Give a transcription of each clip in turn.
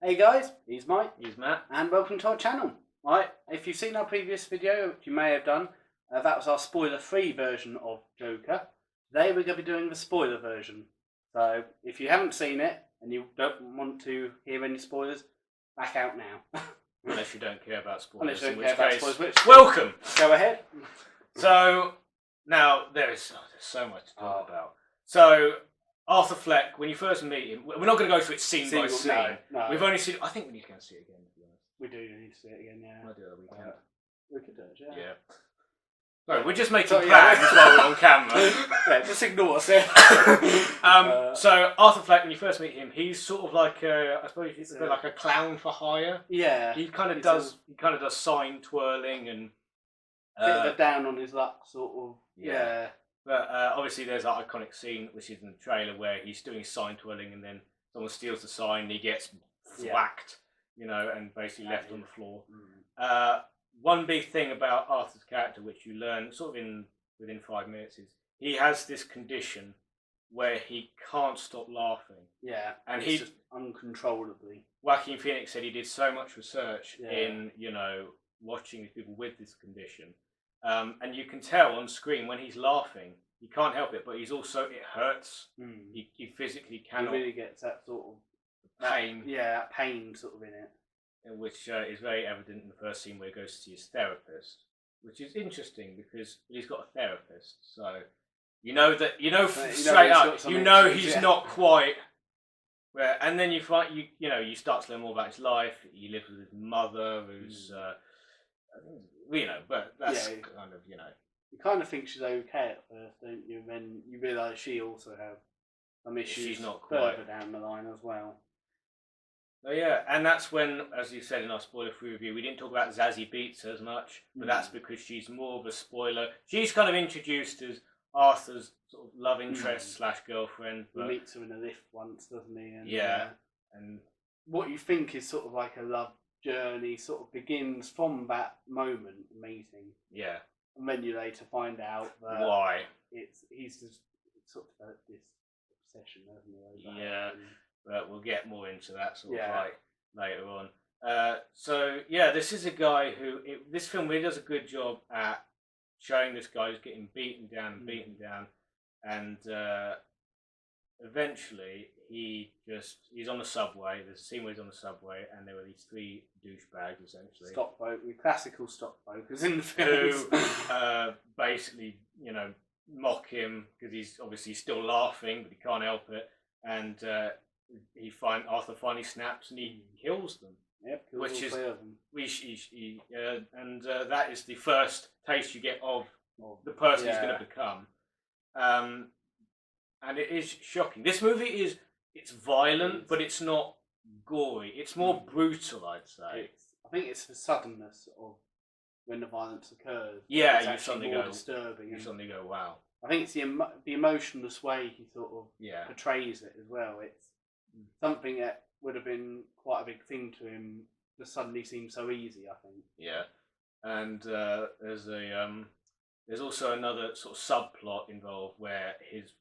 Hey guys, he's Mike, He's Matt. and welcome to our channel. Right, if you've seen our previous video, which you may have done, that was our spoiler-free version of Joker. Today we're going to be doing the spoiler version. So, if you haven't seen it, and you don't want to hear any spoilers, back out now. Unless you don't care about spoilers. Unless you don't care about spoilers, which... Welcome! Go ahead. So, now, there's so much to talk about. So, Arthur Fleck, when you first meet him, we're not going to go through it scene by scene. No. We've only seen, I think we need to go and see it again, to be honest. We do need to see it again, yeah. I'll do it a weekend. We could do it, yeah. Yeah. Sorry, we're just making Sorry, plans yeah. while we're on camera. Yeah, just ignore us, yeah. So, Arthur Fleck, when you first meet him, he's sort of like I suppose he's a bit like a clown for hire. Yeah. He kind of does sign twirling and... bit of a down on his luck, sort of. Yeah. But obviously there's that iconic scene, which is in the trailer, where he's doing sign twirling and then someone steals the sign and he gets whacked, you know, and basically left on the floor. One big thing about Arthur's character, which you learn sort of within 5 minutes, is he has this condition where he can't stop laughing. Yeah, and he's just uncontrollably. Joaquin Phoenix said he did so much research in, you know, watching these people with this condition. And you can tell on screen when he's laughing, he can't help it, but he's also, it hurts. He physically cannot. He really gets that sort of pain. That pain sort of in it. Which is very evident in the first scene where he goes to see his therapist, which is interesting because he's got a therapist. So, straight up, he's not quite. And then you start to learn more about his life. He lives with his mother, who's, but that's kind of, You kind of think she's okay at first, don't you? And then you realise she also has some issues. She's not quite further down the line as well. Oh yeah, and that's when, as you said in our spoiler-free review, we didn't talk about Zazie Beetz as much, but that's because she's more of a spoiler. She's kind of introduced as Arthur's sort of love interest / girlfriend. He meets her in a lift once, doesn't he? And, and what you think is sort of like a love journey sort of begins from that moment meeting. Yeah. And then you later find out that why he's just sort of this obsession, hasn't he? Yeah. But we'll get more into that sort of like later on. So yeah, this is a guy who this film really does a good job at showing this guy who's getting beaten down, and eventually he's on the subway. There's a scene where he's on the subway, and there were these 3 douchebags essentially. Classical stockbrokers in the film. Who basically, mock him because he's obviously still laughing, but he can't help it, and Arthur finally snaps and he kills them. Yep, which is that is the first taste you get of the person he's going to become, and it is shocking. This movie it's violent, but it's not gory. It's more brutal, I'd say. I think it's the suddenness of when the violence occurs. Yeah, you suddenly go disturbing. You suddenly go, wow. I think it's the emotionless way he sort of portrays it as well. It's something that would have been quite a big thing to him. Just suddenly seems so easy, I think. Yeah, and there's also another sort of subplot involved where his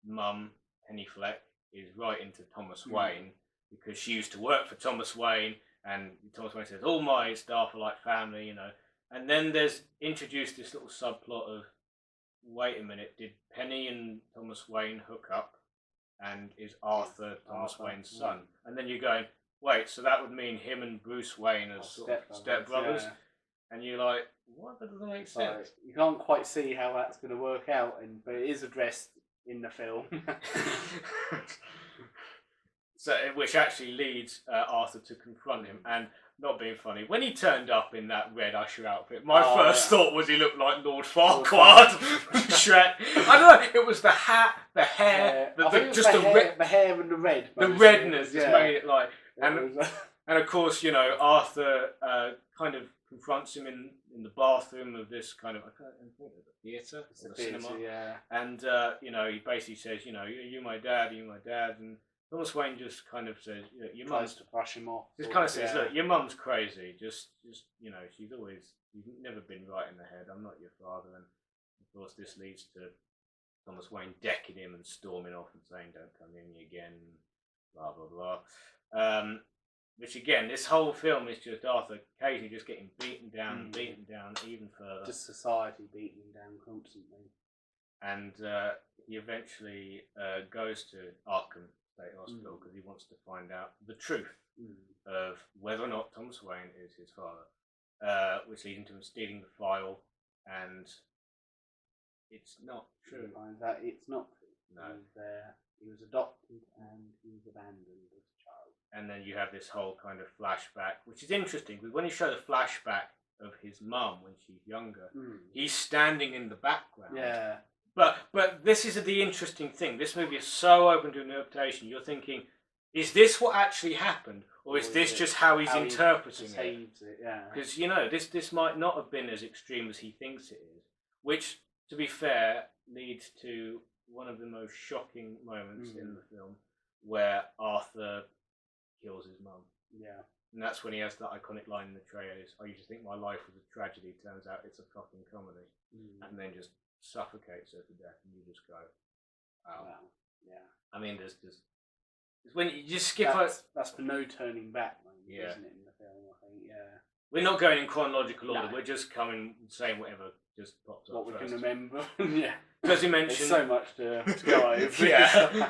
mum, Penny Fleck, is writing to Thomas Wayne because she used to work for Thomas Wayne, and Thomas Wayne says, all my staff are like family, And then there's introduced this little subplot of, wait a minute, did Penny and Thomas Wayne hook up? And is Arthur Thomas Wayne's son? And then you're going, wait, so that would mean him and Bruce Wayne as stepbrothers? Yeah. And you're like, what? That doesn't make sense. You can't quite see how that's going to work out, but it is addressed in the film. So, which actually leads Arthur to confront him, and not being funny, when he turned up in that red usher outfit, my first thought was he looked like Lord Farquaad. Shrek. I don't know, it was the hat, the hair, the hair and the red. The redness just made it like, and of course, Arthur kind of confronts him in the bathroom of this kind of, I think it was a theatre or a cinema. And, he basically says, you're my dad, and Thomas Wayne just kind of says, your mum's to brush him off. Just kind of says, look, your mum's crazy. Just you've never been right in the head. I'm not your father. And of course, this leads to Thomas Wayne decking him and storming off and saying, don't come near me again, blah, blah, blah. Which again, this whole film is just Arthur occasionally just getting beaten down and beaten down even further. Just society beating him down constantly. And he eventually goes to Arkham State Hospital because he wants to find out the truth of whether or not Thomas Wayne is his father, which leads into him stealing the file, and it's not true. He finds out it's not true. No. He was adopted and he was abandoned as a child. And then you have this whole kind of flashback, which is interesting because when you show the flashback of his mum when she's younger, he's standing in the background. Yeah. But this is the interesting thing. This movie is so open to interpretation. You're thinking, is this what actually happened, or is this just how he's interpreting it? Yeah. Because this might not have been as extreme as he thinks it is. Which, to be fair, leads to one of the most shocking moments in the film, where Arthur kills his mum. Yeah. And that's when he has that iconic line in the trailer: "I used to think my life was a tragedy. Turns out it's a fucking comedy." And then just suffocates her to death, and you just go, "Wow." Yeah. I mean, there's when you just skip that's for no turning back, isn't it, in the film? I think. Yeah. We're not going in chronological order. No. We're just saying whatever just pops up. What we first. can remember. Yeah. As you mentioned, there's so much to go over. Yeah.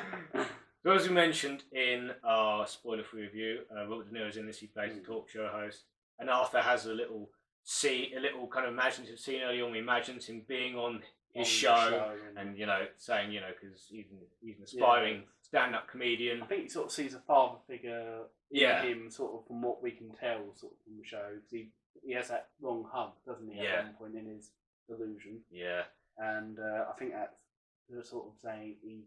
So as we mentioned in our spoiler-free review, Robert De Niro's in this. He plays a talk show host, and Arthur has a little kind of imaginative scene early on. We imagines him being on his show and saying because he's an aspiring stand-up comedian. I think he sort of sees a father figure in him, sort of from what we can tell, sort of from the show. Because he has that long hug, doesn't he? At one point in his delusion. Yeah. And I think that's the sort of saying he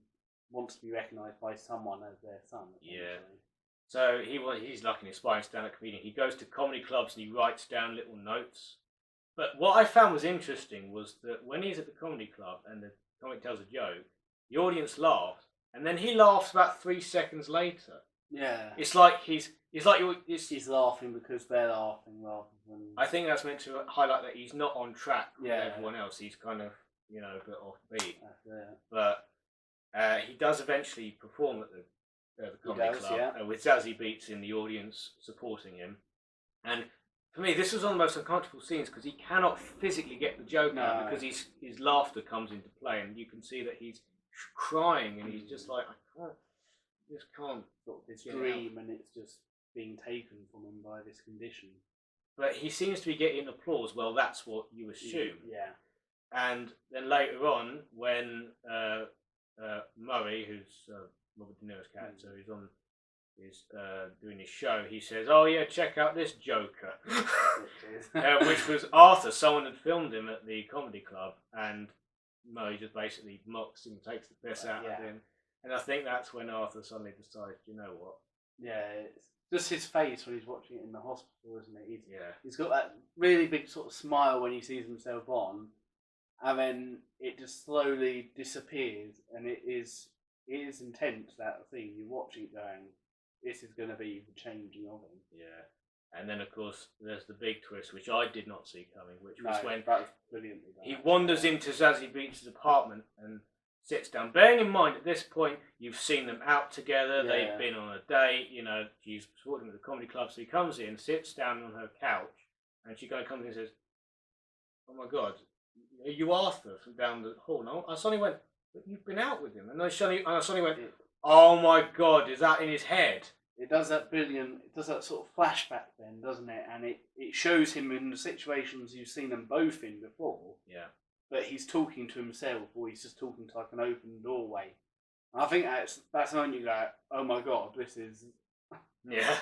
wants to be recognised by someone as their son. Yeah. So he's like an aspiring stand-up comedian. He goes to comedy clubs and he writes down little notes. But what I found was interesting was that when he's at the comedy club and the comic tells a joke, the audience laughs, and then he laughs about 3 seconds later. Yeah. It's like he's laughing because they're laughing rather than. I think that's meant to highlight that he's not on track with everyone else. He's kind of a bit offbeat. But he does eventually perform at the comedy club with Zazie Beetz in the audience supporting him. And for me, this was one of the most uncomfortable scenes because he cannot physically get the joke out because his laughter comes into play, and you can see that he's crying, and he's just like, I just can't. Sort of this dream, and it's just being taken from him by this condition. But he seems to be getting applause. Well, that's what you assume. Yeah. And then later on, when Murray, who's Robert De Niro's character, is doing his show, he says, "Oh yeah, check out this Joker," which was Arthur. Someone had filmed him at the comedy club, and Murray just basically mocks him, takes the piss out of him. And I think that's when Arthur suddenly decides, you know what? Yeah, it's just his face when he's watching it in the hospital, isn't it? He's got that really big sort of smile when he sees himself on, and then it just slowly disappears, and it is intense, that scene. You're watching it going, this is going to be the changing of him. Yeah. And then, of course, there's the big twist, which I did not see coming, which was when that was brilliantly done. He wanders into Zazie Beetz' apartment and sits down. Bearing in mind, at this point, you've seen them out together, they've been on a date, she's supporting him at the comedy club, so he comes in, sits down on her couch, and she kind of comes in and says, "Oh my God, are you Arthur?" from down the hall. And I suddenly went, "But you've been out with him." And I suddenly went, "Oh my God, is that in his head?" It does that sort of flashback then, doesn't it? And it shows him in the situations you've seen them both in before. Yeah. But he's talking to himself, or he's just talking to like an open doorway. And I think that's when you go, "Oh my God, this is." Yeah.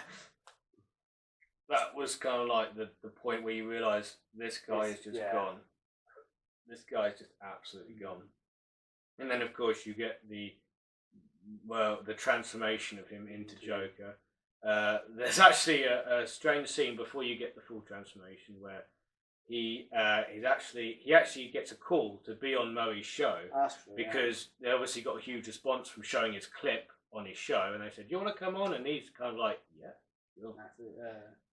That was kind of like the point where you realise this guy is just gone. This guy is just absolutely gone. And then, of course, you get the transformation of him into Joker. There's actually a strange scene before you get the full transformation where he actually gets a call to be on Murray's show because they obviously got a huge response from showing his clip on his show, and they said, "Do you want to come on?" And he's kind of like, "Yeah, sure."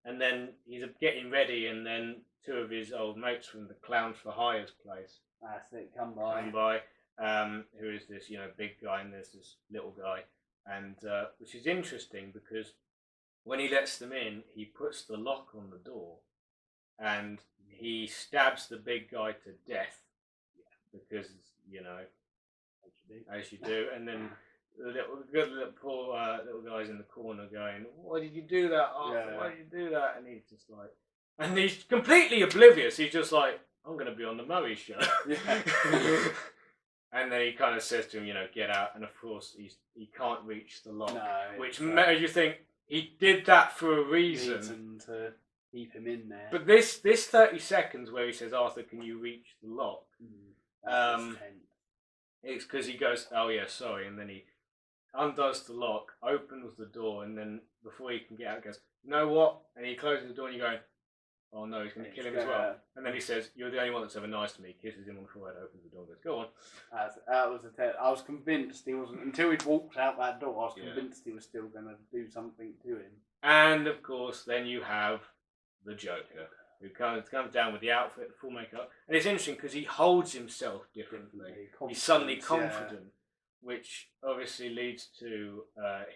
And then he's getting ready, and then two of his old mates from the Clowns for Hire's place come by. Who is this, big guy, and there's this little guy, and which is interesting because when he lets them in, he puts the lock on the door, and he stabs the big guy to death because as you do, and then the little poor little guy's in the corner going, "Why did you do that, Arthur? Why did you do that?" And he's just like, and he's completely oblivious. He's just like, "I'm going to be on the Murray show." Yeah. And then he kind of says to him, get out. And of course, he can't reach the lock, which made you think he did that for a reason to keep him in there. But this 30 seconds where he says, "Arthur, can you reach the lock?" It's because he goes, "Oh yeah, sorry," and then he undoes the lock, opens the door, and then before he can get out, goes, "You know what?" And he closes the door, and you go, "Oh no, he's going to kill him as well." And then he says, "You're the only one that's ever nice to me." Kisses him on the forehead, opens the door, and goes, "Go on." That was I was convinced he wasn't until he'd walked out that door. I was convinced he was still going to do something to him. And of course, then you have the Joker, who comes down with the outfit, the full makeup, and it's interesting because he holds himself differently. He's suddenly confident, which obviously leads to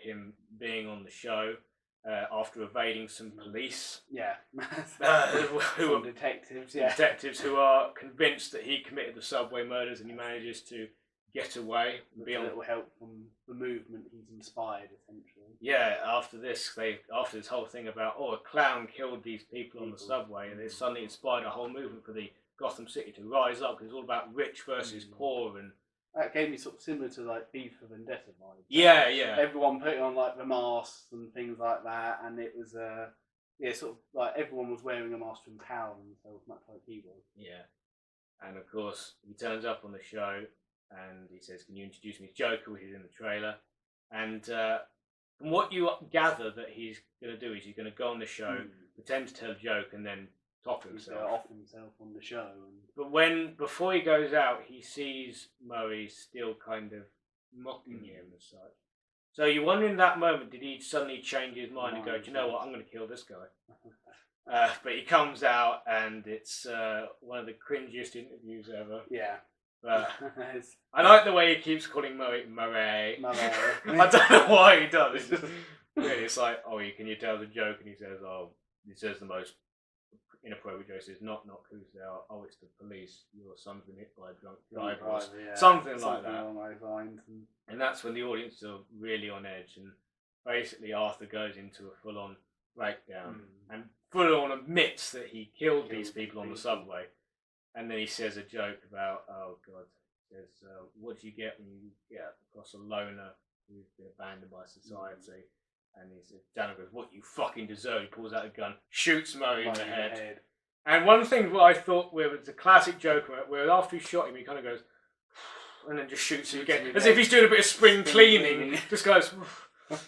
him being on the show after evading some police. Yeah, who are detectives. Yeah, detectives who are convinced that he committed the subway murders, and he manages to get away. With a little help from the movement he's inspired, essentially. Yeah, after this whole thing about a clown killed these people on the subway, and it suddenly inspired a whole movement for the Gotham City to rise up, because it's all about rich versus poor, and that gave me sort of similar to like V for Vendetta vibes. Yeah. Everyone putting on like the masks and things like that, and it was sort of like everyone was wearing a mask to empower themselves, much like he was. Yeah, and of course he turns up on the show, and he says, "Can you introduce me to Joker?" which is in the trailer, and from what you gather that he's going to do is he's going to go on the show, pretend to tell a joke, and then top himself. Off himself on the show. But before he goes out, he sees Murray still kind of mocking him and such. So you wonder in that moment, did he suddenly change his mind and go, "Do you know what? I'm going to kill this guy." But he comes out, and it's one of the cringiest interviews ever. Yeah. But I like the way he keeps calling Murray. I don't know why he does. It's just it's like, can you tell the joke? And he says the most inappropriate joke. He says, "Knock, knock, who's there?" "Oh, it's the police. Your son's been hit by a drunk driver." Something like that. Along those lines. And that's when the audience are really on edge. And basically Arthur goes into a full-on breakdown and full-on admits that he killed these people on the subway. And then he says a joke about, says, "What do you get when you get across a loner who's been abandoned by society?" And he says, Daniel goes, "What you fucking deserve." He pulls out a gun, shoots Murray in the head. And one thing what I thought was a classic Joker, where after he shot him, he kind of goes, and then just shoots him again, as if he's doing a bit of spring cleaning. Just goes,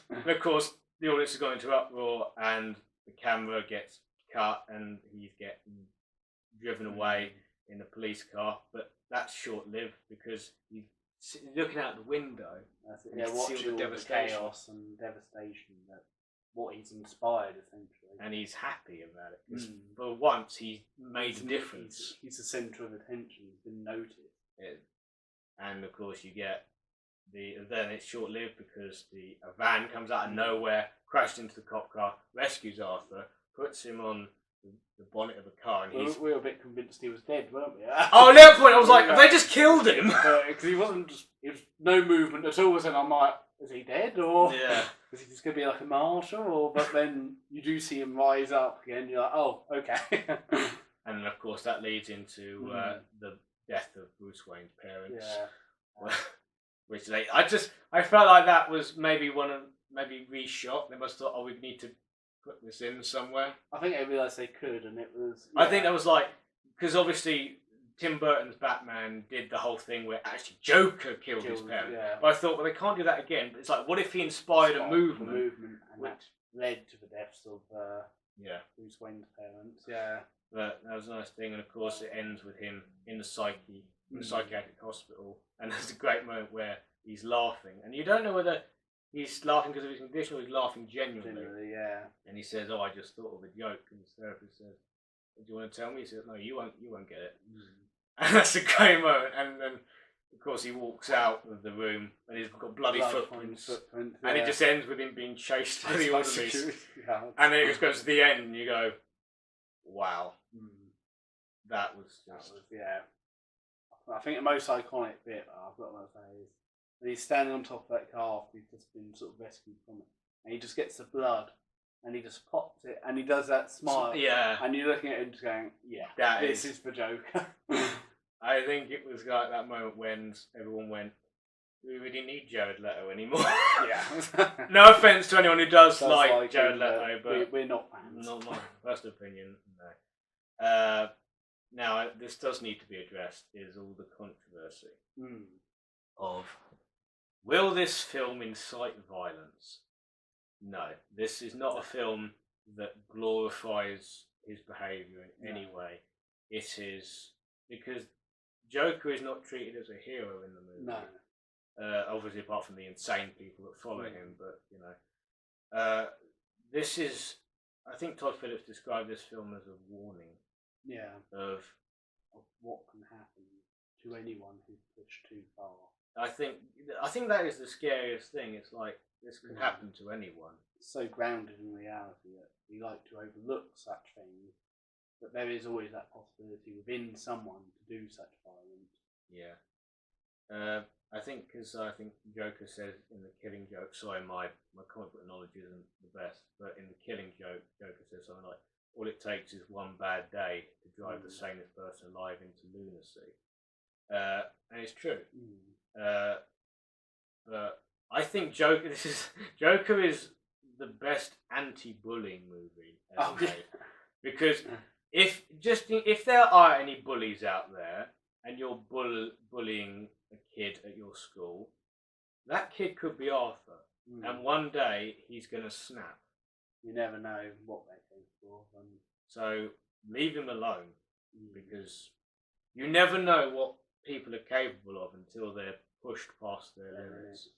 and of course, the audience is going into uproar, and the camera gets cut, and he's getting driven away in a police car. But that's short-lived because he's looking out the window. Watching all the chaos and devastation that what he's inspired, essentially. And he's happy about it. Because for once, he's made a difference. He's the centre of attention. He's been noticed. And of course, you get then it's short-lived because a van comes out of nowhere, crashed into the cop car, rescues Arthur, puts him on the bonnet of a car, and we were a bit convinced he was dead, weren't we? At that point I was like, have they just killed him? Because he wasn't he was no movement at all, and I'm like, is he dead, or is he just going to be like a marshal? But then you do see him rise up again, you're like, oh, okay. And of course that leads into the death of Bruce Wayne's parents. Which I felt like that was maybe reshot. They must have thought, we need to put this in somewhere. I think they realised they could, and it was... I think that was because obviously Tim Burton's Batman did the whole thing where actually Joker killed his parents. But I thought, they can't do that again. But it's like, what if he inspired a movement? And that led to the deaths of Bruce Wayne's parents. Yeah. But that was a nice thing, and of course it ends with him in the psychiatric hospital, and there's a great moment where he's laughing, and you don't know whether he's laughing because of his condition or he's laughing genuinely. And he says, "I just thought of a joke," and his therapist says, "Do you want to tell me?" He says, "No, you won't get it." And that's a great moment, and then of course, he walks out of the room and he's got bloody footprints. And yeah. it just ends with him being chased by the orderlies. Security guards. And then it just goes to the end and you go, wow. Mm. That was just... yeah. I think the most iconic bit I've got to say is when he's standing on top of that car after he's just been sort of rescued from it. And he just gets the blood and he just pops it and he does that smile. Yeah. And you're looking at him just going, yeah, this is the Joker. I think it was like that moment when everyone went, do we really need Jared Leto anymore? Yeah. No offence to anyone who does like Jared Leto, but we're not fans. Not my first opinion, no. Now, this does need to be addressed, is all the controversy of, will this film incite violence? No, this is not a film that glorifies his behaviour in any way. It is, because Joker is not treated as a hero in the movie. No. Obviously, apart from the insane people that follow him, but, you know. This is, I think Todd Phillips described this film as a warning. Yeah. Of what can happen to anyone who's pushed too far. I think that is the scariest thing. It's like, this can happen to anyone. It's so grounded in reality that we like to overlook such things, but there is always that possibility within someone to do such violence. Yeah. I think Joker says in The Killing Joke, sorry, my comic book knowledge isn't the best, but in The Killing Joke, Joker says something like, all it takes is one bad day to drive the sanest person alive into lunacy. And it's true. But I think Joker is the best anti-bullying movie ever made. Because if there are any bullies out there and you're bullying a kid at your school, that kid could be Arthur. And one day he's going to snap. You never know what they're capable of. So leave him alone, because you never know what people are capable of until they're pushed past their limits.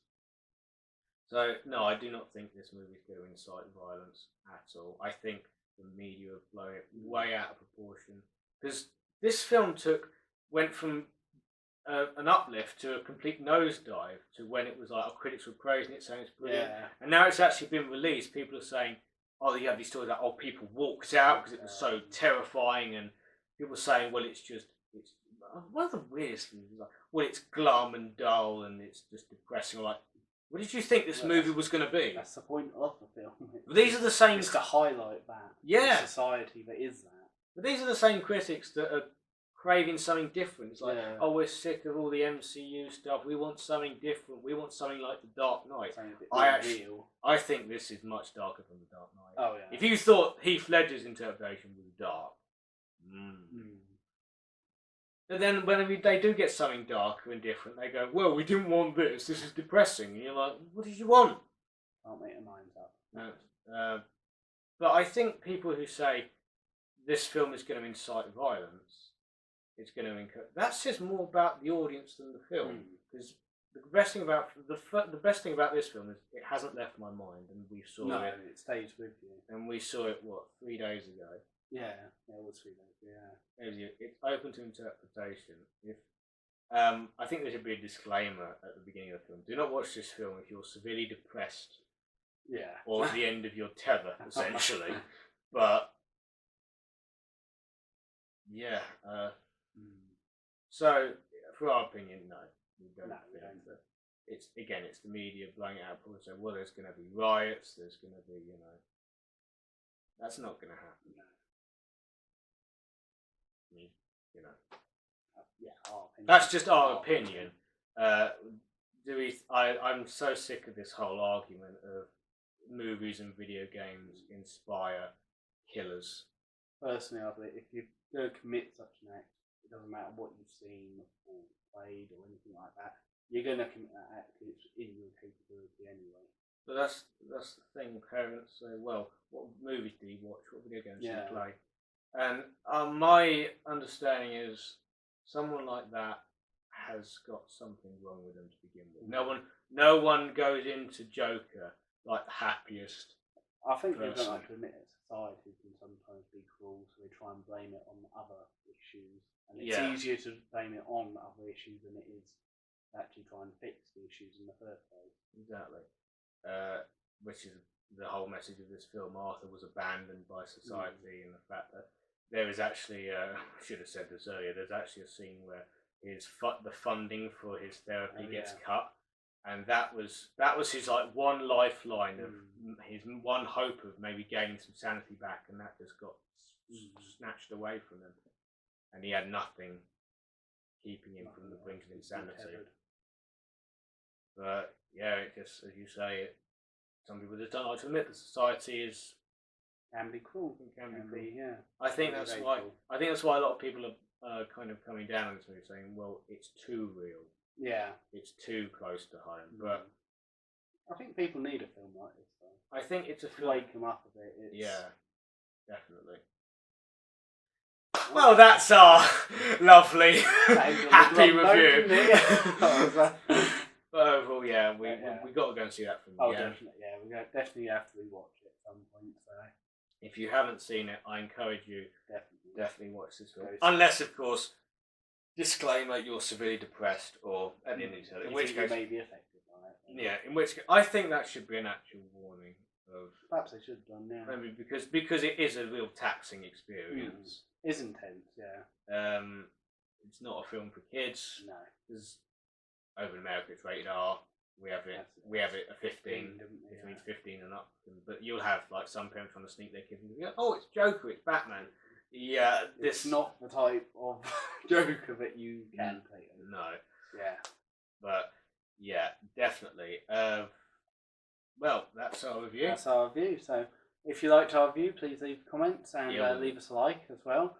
So no, I do not think this movie is going to incite violence at all. I think the media have blown it way out of proportion, because this film went from an uplift to a complete nosedive to when it was like, critics were praising it, saying it's brilliant, and now it's actually been released. People are saying, oh, you have these stories like, people walked out because it was so terrifying, and people are saying, well, it's one of the weirdest things is like, well, it's glum and dull and it's just depressing. Like, what did you think this movie was going to be? That's the point of the film. These are the same. It's to highlight that. Yeah. The society that is that. But these are the same critics that are craving something different. It's like, oh, we're sick of all the MCU stuff. We want something different. We want something like The Dark Knight. I think this is much darker than The Dark Knight. Oh yeah. If you thought Heath Ledger's interpretation was dark, but then when they do get something darker and different, they go, well, we didn't want this. This is depressing. And you're like, what did you want? Can't make their minds up. No. But I think people who say this film is going to incite violence, it's going to encourage. That says more about the audience than the film. Because the best thing about this film is it hasn't left my mind, and we saw it. It stays with you. And we saw it 3 days ago. Yeah, it was 3 days. Yeah. It's open to interpretation. I think there should be a disclaimer at the beginning of the film. Do not watch this film if you're severely depressed. Yeah. Or at the end of your tether, essentially. But yeah. So, for our opinion, no. We don't think that. It's the media blowing it out. People say, well, there's going to be riots. There's going to be, that's not going to happen. No. That's just our opinion. I'm so sick of this whole argument of movies and video games inspire killers. Personally, I believe if you're going to commit such an act, it doesn't matter what you've seen or played or anything like that. You're going to commit that act because it's in your capability anyway. But that's the thing. Parents say, well, what movies do you watch? What video games do you play? And my understanding is someone like that has got something wrong with them to begin with. No one goes into Joker like the happiest. I think they don't like to admit it. Society can sometimes be cruel, so they try and blame it on other issues. And it's easier to blame it on other issues than it is actually try and fix the issues in the first place. Exactly. Which is the whole message of this film. Arthur was abandoned by society, and the fact that there is actually, I should have said this earlier, there's actually a scene where the funding for his therapy gets cut, and that was his like one lifeline of his one hope of maybe gaining some sanity back, and that just got snatched away from him, and he had nothing keeping him from the brink of insanity. But yeah, it just, as you say, some people just don't like to admit that society can be cruel. Can be cruel. Yeah. I think that's why. I think that's why a lot of people are kind of coming down on this movie, saying, "Well, it's too real. Yeah. It's too close to home." But I think people need a film like this, though. I think it's a to film. wake them up a bit. Yeah, definitely. Well, that's our lovely, happy review. But overall, yeah, we got to go and see that film again. Definitely, yeah, we definitely have to rewatch it at some point. So, if you haven't seen it, I encourage you definitely watch this film. Go see Unless, of course, disclaimer: you're severely depressed or at the end of it. In which case, you may be affected by it. Yeah, in which case, I think that should be an actual warning of. Perhaps they should have done. Yeah. Maybe because it is a real taxing experience. It's intense. Yeah. It's not a film for kids. No. Because over in America it's rated R. We have it a 15, which means 15 and up. But you'll have like some parents trying to sneak their kids and go, "Oh, it's Joker, it's Batman." Yeah, it's not the type of Joker that you can take. No. Yeah. But yeah, definitely. Well, that's our review. That's our review. So if you liked our review, please leave comments and leave us a like as well.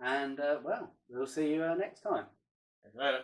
And well, we'll see you next time. See you later.